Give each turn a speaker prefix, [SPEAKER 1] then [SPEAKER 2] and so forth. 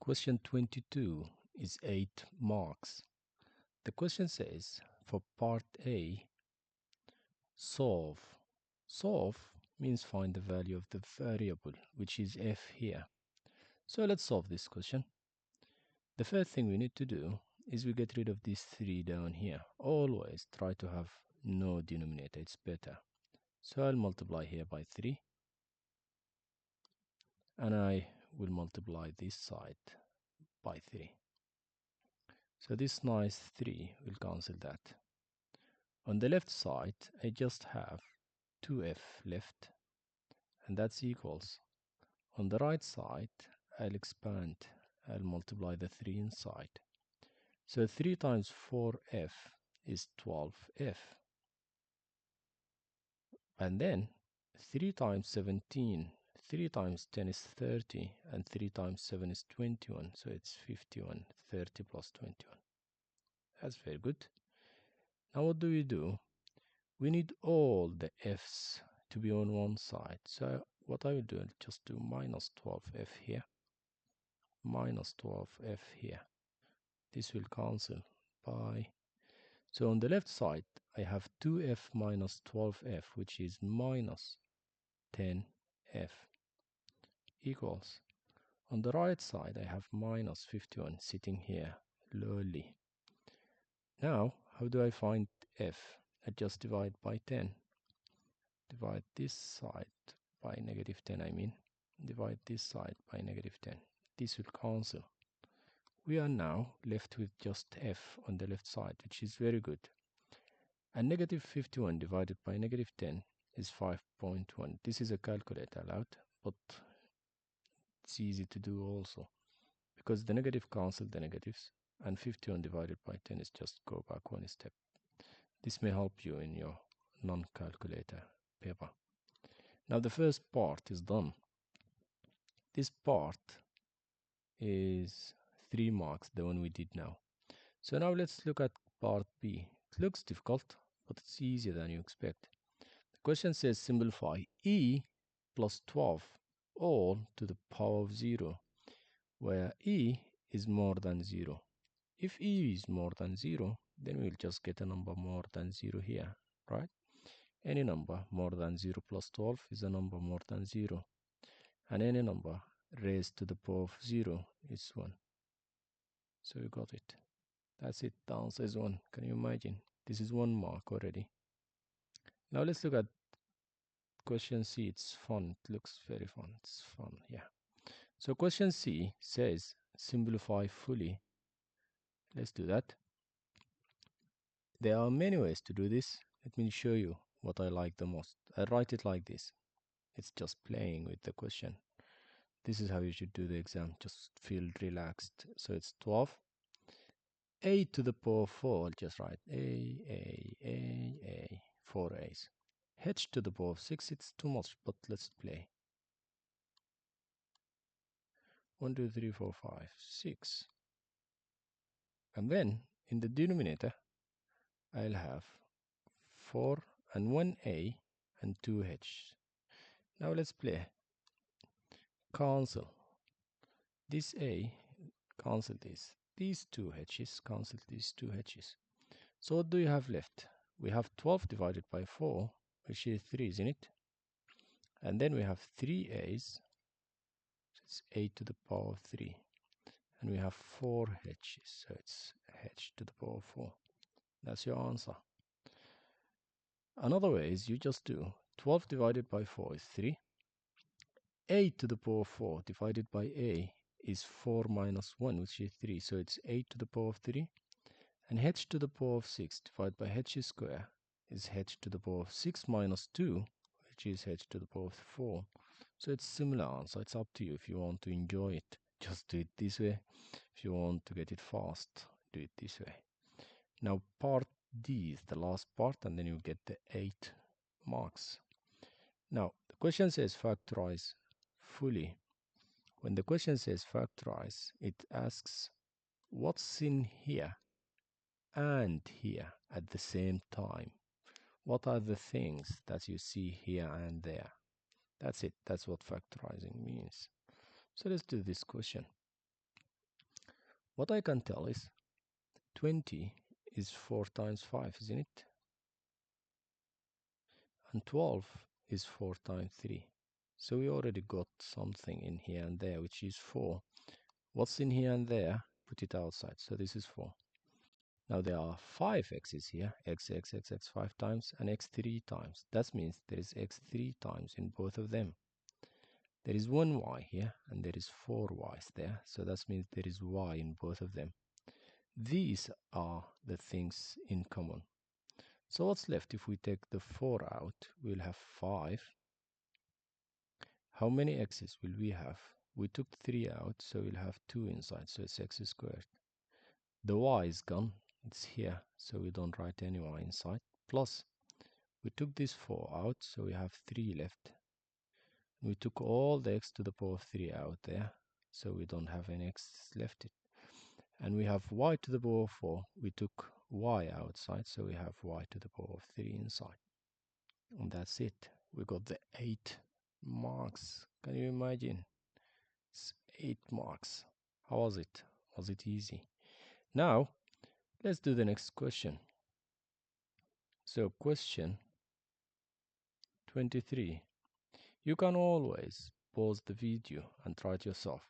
[SPEAKER 1] Question 22 is 8 marks. The question says, for part A, solve. Solve means find the value of the variable, which is f here. So let's solve this question. The first thing we need to do is we get rid of these 3 down here. Always try to have no denominator, it's better. So I'll multiply here by 3. And I will multiply this side by 3. So this nice 3 will cancel that. On the left side, I just have 2f left, and that's equals. On the right side, I'll expand. I'll multiply the 3 inside. So 3 times 4f is 12f. And then 3 times 17, 3 times 10 is 30, and 3 times 7 is 21. So it's 51, 30 plus 21. That's very good. Now what do? We need all the f's to be on one side. So what I will do, I'll just do minus 12f here, minus 12f here. This will cancel by. So on the left side, I have 2f minus 12f, which is minus 10f, equals. On the right side, I have minus 51 sitting here, lowly. Now, how do I find f? I just divide by 10. Divide this side by negative 10, divide this side by negative 10. This will cancel. We are now left with just f on the left side, which is very good. And negative 51 divided by negative 10 is 5.1. This is a calculator allowed, but it's easy to do also, because the negative cancel the negatives, and 51 divided by 10 is just go back one step. This may help you in your non-calculator paper. Now the first part is done. This part is 3 marks, the one we did now. So now let's look at part B. It looks difficult, but it's easier than you expect. The question says simplify e plus 12 all to the power of 0, where e is more than 0. If e is more than 0, then we'll just get a number more than 0 here, right? Any number more than 0 plus 12 is a number more than 0. And any number raised to the power of 0 is 1. So you got it. That's it. The answer is 1. Can you imagine? This is 1 mark already. Now let's look at question C. It's fun. It looks very fun. It's fun. Yeah. So question C says simplify fully. Let's do that. There are many ways to do this. Let me show you what I like the most. I write it like this. It's just playing with the question. This is how you should do the exam. Just feel relaxed. So it's 12. A to the power of 4. I'll just write A, 4 A's. H to the power of 6. It's too much, but let's play. 1, 2, 3, 4, 5, 6. And then in the denominator, I'll have 4 and 1A and 2H. Now let's play. Cancel. This A, cancel this. These 2 H's, cancel these 2 H's. So what do you have left? We have 12 divided by 4, which is 3, isn't it? And then we have 3 A's, so it's A to the power of 3. And we have 4 H's, so it's H to the power of 4. That's your answer. Another way is you just do 12 divided by 4 is 3. A to the power of 4 divided by A is 4 minus 1, which is 3. So it's 8 to the power of 3. And H to the power of 6 divided by H square is H to the power of 6 minus 2, which is H to the power of 4. So it's similar answer. It's up to you. If you want to enjoy it, just do it this way. If you want to get it fast, do it this way. Now part D is the last part, and then you get the 8 marks. Now the question says factorize fully. When the question says factorize, it asks what's in here and here at the same time. What are the things that you see here and there? That's it. That's what factorizing means. So let's do this question. What I can tell is 20 is 4 times 5, isn't it? And 12 is 4 times 3. So we already got something in here and there, which is 4. What's in here and there? Put it outside. So this is 4. Now there are 5 x's here, x, 5 times, and x 3 times. That means there is x 3 times in both of them. There is 1 y here, and there is 4 y's there. So that means there is y in both of them. These are the things in common. So what's left? If we take the 4 out, we'll have 5. How many x's will we have? We took 3 out, so we'll have 2 inside, so it's x squared. The y is gone, it's here, so we don't write any y inside. Plus, we took this 4 out, so we have 3 left. We took all the x to the power of 3 out there, so we don't have any x left. And we have y to the power of 4. We took y outside, so we have y to the power of 3 inside. And that's it. We got the 8 marks. Can you imagine? It's 8 marks. How was it? Was it easy? Now, let's do the next question. So, question 23. You can always pause the video and try it yourself.